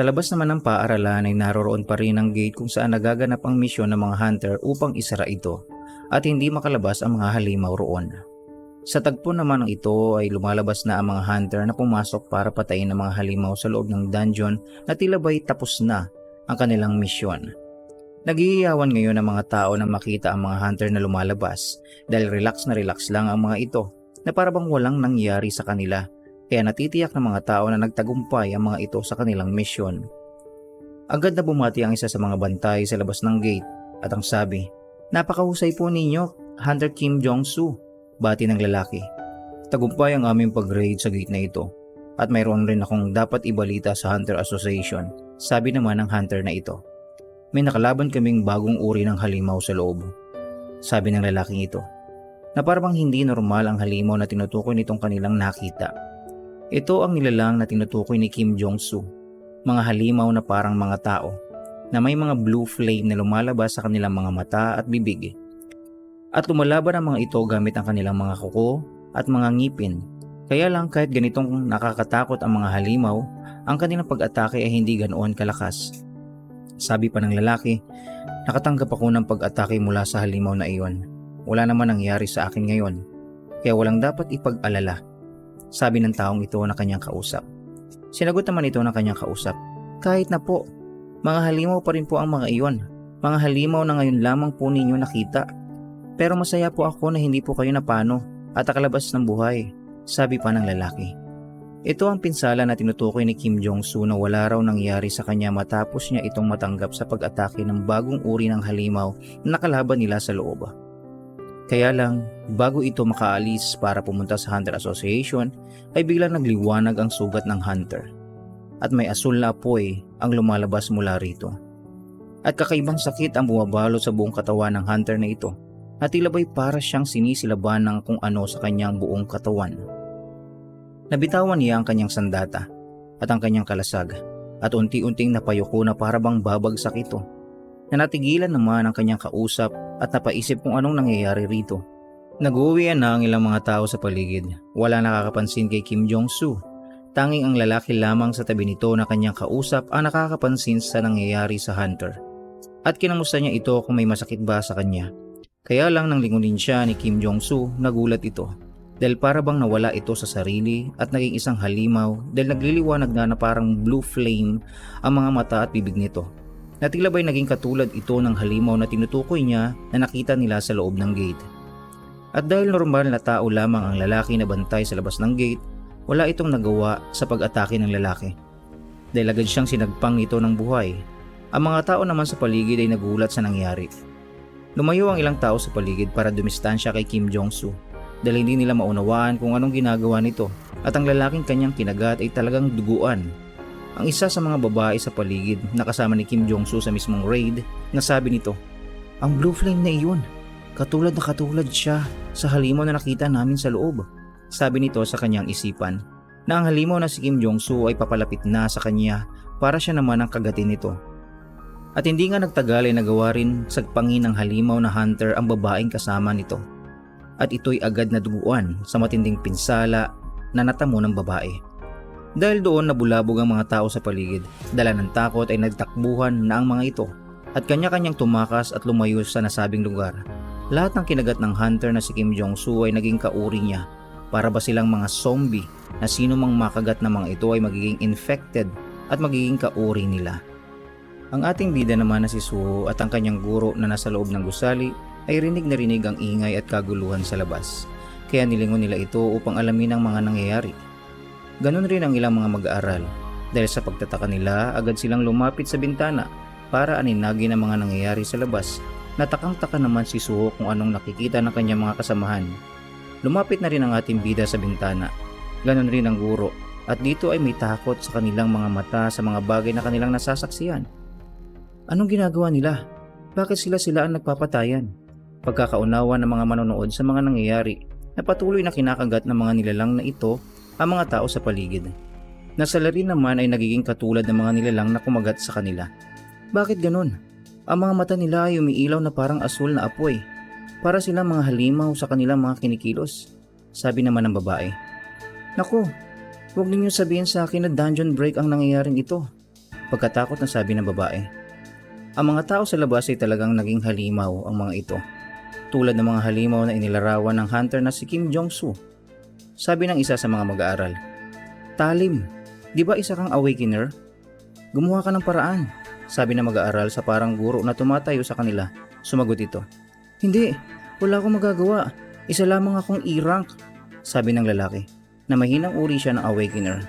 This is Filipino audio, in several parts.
Sa labas naman ng paaralan ay naroroon pa rin ang gate kung saan nagaganap ang misyon ng mga hunter upang isara ito at hindi makalabas ang mga halimaw roon. Sa tagpo naman ng ito ay lumalabas na ang mga hunter na pumasok para patayin ang mga halimaw sa loob ng dungeon na tila ba'y tapos na ang kanilang misyon. Nagiiyawan ngayon ang mga tao na makita ang mga hunter na lumalabas dahil relax na relax lang ang mga ito na parabang walang nangyari sa kanila, kaya natitiyak ng mga tao na nagtagumpay ang mga ito sa kanilang misyon. Agad na bumati ang isa sa mga bantay sa labas ng gate at ang sabi, "Napakahusay po ninyo, Hunter Kim Jong-soo," bati ng lalaki. "Tagumpay ang aming pag-raid sa gate na ito at mayroon rin akong dapat ibalita sa Hunter Association," sabi naman ng hunter na ito. "May nakalaban kaming bagong uri ng halimaw sa loob," sabi ng lalaking ito, na parang hindi normal ang halimaw na tinutukoy nitong kanilang nakita. Ito ang nilalang na tinutukoy ni Kim Jong-soo, mga halimaw na parang mga tao, na may mga blue flame na lumalabas sa kanilang mga mata at bibig. At lumalaban ang mga ito gamit ang kanilang mga kuko at mga ngipin. Kaya lang kahit ganitong nakakatakot ang mga halimaw, ang kanilang pag-atake ay hindi ganoon kalakas. Sabi pa ng lalaki, "Nakatanggap ako ng pag-atake mula sa halimaw na iyon. Wala naman nangyari sa akin ngayon, kaya walang dapat ipag-alala," sabi ng taong ito na kanyang kausap. Sinagot naman ito ng kanyang kausap, "Kahit na po, mga halimaw pa rin po ang mga iyon. Mga halimaw na ngayon lamang po ninyo nakita. Pero masaya po ako na hindi po kayo napano at nakalabas ng buhay," sabi pa ng lalaki. Ito ang pinsala na tinutukoy ni Kim Jong-soo na wala raw nangyari sa kanya matapos niya itong matanggap sa pag-atake ng bagong uri ng halimaw na nakalaban nila sa loob. Kaya lang, bago ito makaalis para pumunta sa Hunter Association, ay biglang nagliwanag ang sugat ng hunter. At may asul na apoy ang lumalabas mula rito. At kakaibang sakit ang bumabalot sa buong katawan ng hunter na ito, at tila ba'y para siyang sinisilaban ng kung ano sa kanyang buong katawan. Nabitawan niya ang kanyang sandata at ang kanyang kalasag, at unti-unting napayuko na parabang babagsak ito. Nanatigilan naman ang kanyang kausap at napaisip kung anong nangyayari rito. Nag-uwian na ang ilang mga tao sa paligid. Wala nakakapansin kay Kim Jong-soo. Tanging ang lalaki lamang sa tabi nito na kanyang kausap ang nakakapansin sa nangyayari sa hunter. At kinamusta niya ito kung may masakit ba sa kanya. Kaya lang nang lingunin siya ni Kim Jong-soo, nagulat ito. Dahil parabang nawala ito sa sarili at naging isang halimaw dahil nagliliwanag na parang blue flame ang mga mata at bibig nito. Na tila ba'y naging katulad ito ng halimaw na tinutukoy niya na nakita nila sa loob ng gate. At dahil normal na tao lamang ang lalaki na bantay sa labas ng gate, wala itong nagawa sa pag-atake ng lalaki. Dahil agad siyang sinagpang nito ng buhay. Ang mga tao naman sa paligid ay nagulat sa nangyari. Lumayo ang ilang tao sa paligid para dumistansya kay Kim Jong-soo dahil hindi nila maunawaan kung anong ginagawa nito at ang lalaking kanyang kinagat ay talagang duguan. Ang isa sa mga babae sa paligid na kasama ni Kim Jong-soo sa mismong raid, nasabi nito, "Ang blue flame na iyon, katulad na katulad siya sa halimaw na nakita namin sa loob." Sabi nito sa kanyang isipan na ang halimaw na si Kim Jong-soo ay papalapit na sa kanya para siya naman ang kagatin nito. At hindi nga nagtagal ay nagawa rin sagpangin ng halimaw na hunter ang babaeng kasama nito. At ito'y agad na duguan sa matinding pinsala na natamo ng babae. Dahil doon nabulabog ang mga tao sa paligid, dala ng takot ay nagtakbuhan na ang mga ito at kanya-kanyang tumakas at lumayo sa nasabing lugar. Lahat ng kinagat ng hunter na si Kim Jong-soo ay naging kauri niya. Para ba silang mga zombie na sino mang makagat na mga ito ay magiging infected at magiging kauri nila. Ang ating bida naman na si Suho at ang kanyang guro na nasa loob ng gusali ay rinig na rinig ang ingay at kaguluhan sa labas. Kaya nilingon nila ito upang alamin ang mga nangyayari. Ganon rin ang ilang mga mag-aaral. Dahil sa pagtataka nila, agad silang lumapit sa bintana para aninagin ang mga nangyayari sa labas. Natakang-taka naman si Suho kung anong nakikita ng kanyang mga kasamahan. Lumapit na rin ang ating bida sa bintana. Ganon rin ang guro. At dito ay may takot sa kanilang mga mata sa mga bagay na kanilang nasasaksiyan. Anong ginagawa nila? Bakit sila ang nagpapatayan? Pagkakaunawa ng mga manonood sa mga nangyayari na patuloy na kinakagat ng mga nilalang na ito ang mga tao sa paligid. Nasala rin naman ay nagiging katulad ng mga nilalang na kumagat sa kanila. Bakit ganun? Ang mga mata nila ay umiilaw na parang asul na apoy. Para silang mga halimaw sa kanilang mga kinikilos. Sabi naman ng babae. "Naku, huwag ninyong sabihin sa akin na dungeon break ang nangyayaring ito. Pagkatakot na sabi ng babae. Ang mga tao sa labas ay talagang naging halimaw ang mga ito. Tulad ng mga halimaw na inilarawan ng hunter na si Kim Jong-soo. Sabi ng isa sa mga mag-aaral. Talim, di ba isa kang awakener? Gumawa ka ng paraan, sabi ng mag-aaral sa parang guro na tumatayo sa kanila. Sumagot ito. Hindi, wala akong magagawa. Isa lamang akong E-rank, sabi ng lalaki, na mahinang uri siya ng awakener.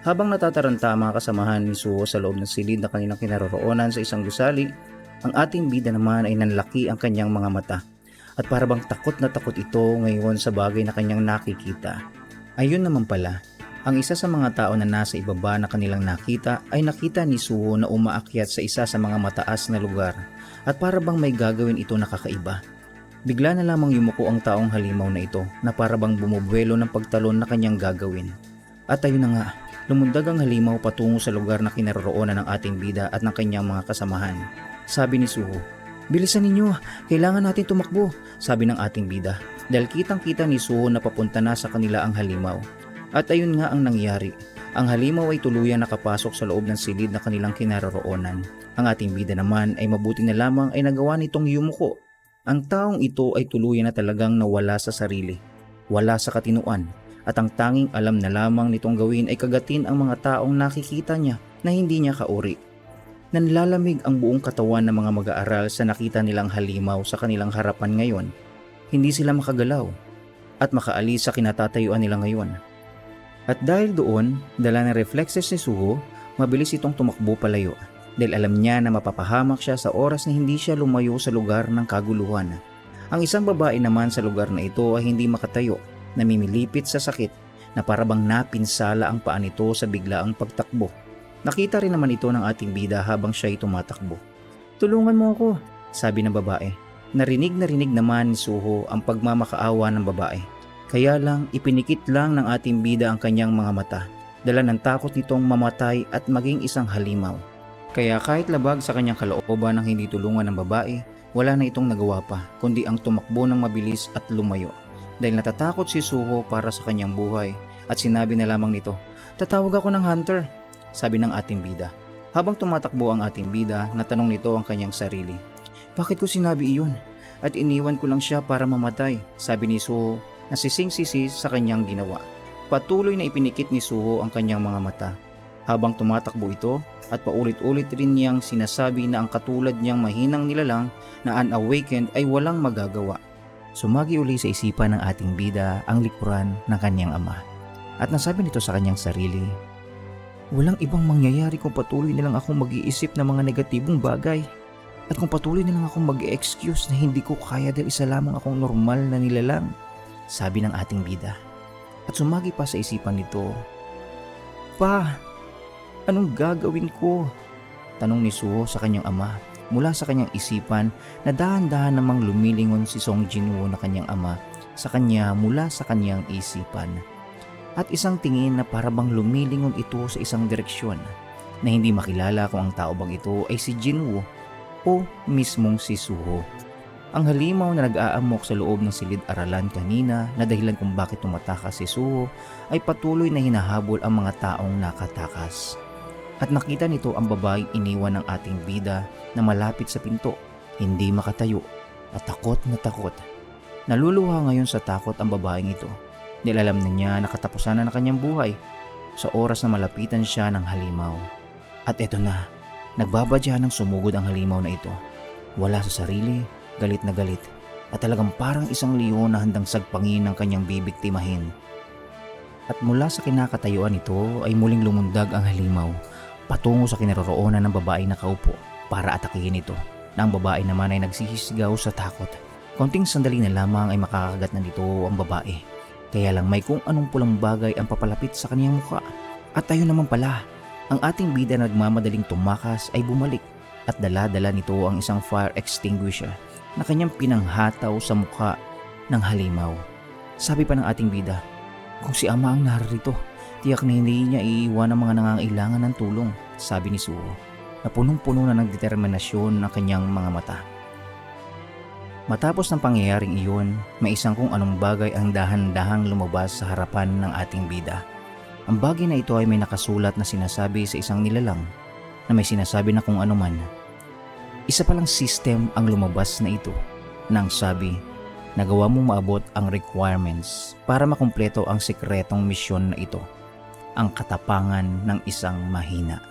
Habang natataranta ang mga kasamahan ni Suho sa loob ng silid na kanilang kinaroroonan sa isang gusali, ang ating bida naman ay nanlaki ang kanyang mga mata. At parabang takot na takot ito ngayon sa bagay na kanyang nakikita. Ayun naman pala, ang isa sa mga tao na nasa ibaba na kanilang nakita ay nakita ni Suho na umaakyat sa isa sa mga mataas na lugar at parabang may gagawin ito na kakaiba. Bigla na lamang yumuko ang taong halimaw na ito na parabang bumubuelo ng pagtalon na kanyang gagawin. At ayun na nga, lumundag ang halimaw patungo sa lugar na kinaroroonan ng ating bida at ng kanyang mga kasamahan. Sabi ni Suho, bilisan ninyo, kailangan natin tumakbo, sabi ng ating bida. Dahil kitang-kita ni Suho na papunta na sa kanila ang halimaw. At ayun nga ang nangyari. Ang halimaw ay tuluyang nakapasok sa loob ng silid na kanilang kinaroroonan. Ang ating bida naman ay mabuti na lamang ay nagawa nitong yumuko. Ang taong ito ay tuluyan na talagang nawala sa sarili. Wala sa katinuan. At ang tanging alam na lamang nitong gawin ay kagatin ang mga taong nakikita niya na hindi niya kauri. Nanlalamig ang buong katawan ng mga mag-aaral sa nakita nilang halimaw sa kanilang harapan ngayon. Hindi sila makagalaw at makaalis sa kinatatayuan nila ngayon. At dahil doon, dala ng reflexes ni Suho, mabilis itong tumakbo palayo dahil alam niya na mapapahamak siya sa oras na hindi siya lumayo sa lugar ng kaguluhan. Ang isang babae naman sa lugar na ito ay hindi makatayo, namimilipit sa sakit na parabang napinsala ang paa nito sa biglaang pagtakbo. Nakita rin naman ito ng ating bida habang siya ay tumatakbo. Tulungan mo ako, sabi ng babae. Narinig naman ni Suho ang pagmamakaawa ng babae. Kaya lang ipinikit lang ng ating bida ang kanyang mga mata, dala ng takot nitong mamatay at maging isang halimaw. Kaya kahit labag sa kanyang kalooban ng hindi tulungan ng babae, wala na itong nagawa pa, kundi ang tumakbo ng mabilis at lumayo. Dahil natatakot si Suho para sa kanyang buhay at sinabi na lamang nito, tatawag ako ng hunter, sabi ng ating bida. Habang tumatakbo ang ating bida, natanong nito ang kanyang sarili. Bakit ko sinabi iyon? At iniwan ko lang siya para mamatay, sabi ni Suho. Nasising-sisi sa kanyang ginawa. Patuloy na ipinikit ni Suho ang kanyang mga mata. Habang tumatakbo ito at paulit-ulit rin niyang sinasabi na ang katulad niyang mahinang nilalang na unawakened ay walang magagawa. Sumagi uli sa isipan ng ating bida ang likuran ng kanyang ama. At nasabi nito sa kanyang sarili, walang ibang mangyayari kung patuloy nilang akong mag-iisip ng mga negatibong bagay. At kung patuloy nilang akong mag-excuse na hindi ko kaya dahil isa lamang akong normal na nilalang. Sabi ng ating bida. At sumagi pa sa isipan nito, Pa, anong gagawin ko? Tanong ni Suho sa kanyang ama mula sa kanyang isipan na dahan-dahan namang lumilingon si Song Jinwoo na kanyang ama sa kanya mula sa kanyang isipan. At isang tingin na parabang lumilingon ito sa isang direksyon na hindi makilala kung ang tao bang ito ay si Jinwoo o mismong si Suho. Ang halimaw na nag-aamok sa loob ng silid-aralan kanina na dahilan kung bakit tumatakas si Suho ay patuloy na hinahabol ang mga taong nakatakas. At nakita nito ang babaeng iniwan ng ating bida na malapit sa pinto, hindi makatayo at takot na takot. Naluluha ngayon sa takot ang babaeng ito dahil alam na niya na katapusan na ng kanyang buhay sa oras na malapitan siya ng halimaw. At eto na, nagbabadya ng sumugod ang halimaw na ito. Wala sa sarili, galit na galit at talagang parang isang leon na handang sagpangin ng kanyang bibiktimahin. At mula sa kinakatayuan nito ay muling lumundag ang halimaw patungo sa kinaroroonan ng babae na kaupo para atakihin ito, na ang babae naman ay nagsisisigaw sa takot. Konting sandali na lamang ay makakagat na nito ang babae. Kaya lang may kung anong pulang bagay ang papalapit sa kanyang mukha. At ayun naman pala, ang ating bida na nagmamadaling tumakas ay bumalik at dala-dala nito ang isang fire extinguisher na kanyang pinanghataw sa mukha ng halimaw. Sabi pa ng ating bida, kung si ama ang narito, tiyak na hindi niya iiwan ang mga nangangailangan ng tulong, sabi ni Suho, na punong-puno na ng determinasyon ng kanyang mga mata. Matapos ng pangyayaring iyon, may isang kung anong bagay ang dahan-dahang lumabas sa harapan ng ating bida. Ang bagay na ito ay may nakasulat na sinasabi sa isang nilalang na may sinasabi na kung ano man. Isa palang system ang lumabas na ito nang sabi, nagawa mong maabot ang requirements para makumpleto ang sikretong misyon na ito, ang katapangan ng isang mahina.